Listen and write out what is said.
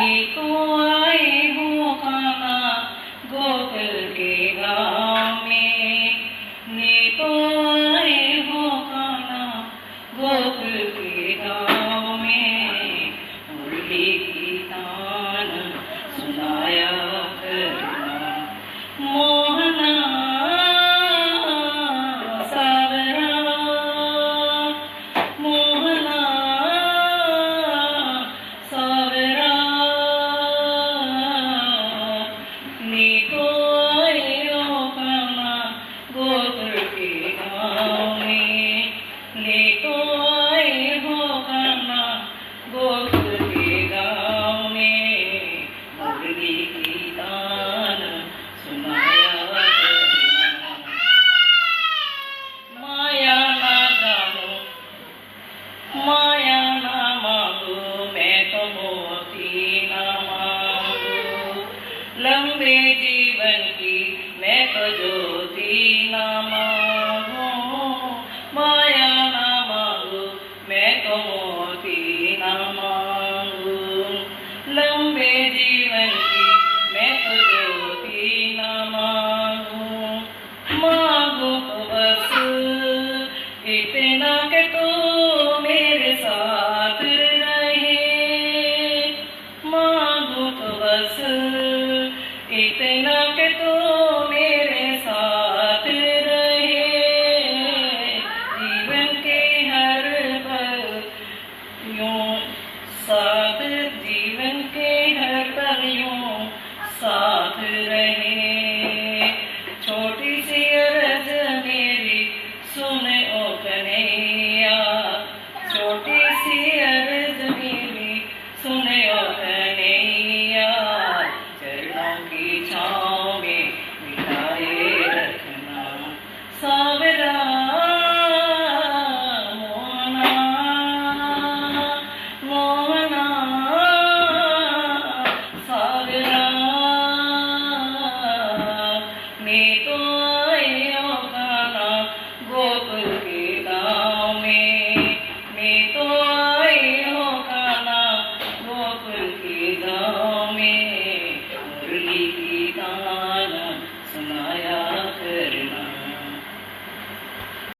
नीको आए हो खाना गोकुल के गाँव में, नीको आए हो खाना गोकुल के गाँव में। मुरली की तान सुनाया करना मोहना सावरा, मोहना सावरा। नीको आए हो खाना गोकुल के गाँव में, नीको आए हो खाना गोकुल के गाँव में। मुरली की तान सुनाया करना माया ना जानो, माया ना मांगो, मैं तो मोती ना मांगो। लंबे जीवन की मैं तो ज्योति ना मांगो, माया ना मांगो, मैं तो मोती ना मांगो। लंबे जीवन की मैं तो ज्योति ना मांगो। मांगो तो बस इतना कि तू मेरे साथ रहे, मांगो तो बस इतना कि तू मेरे साथ रहे। जीवन के हर पल यूं साथ, जीवन के हर पल यूं साथ रहे। छोटी सी अर्ज मेरी सुन ओ कन्हैया, छोटी सी अर्ज मेरी सुन ओ कन्हैया।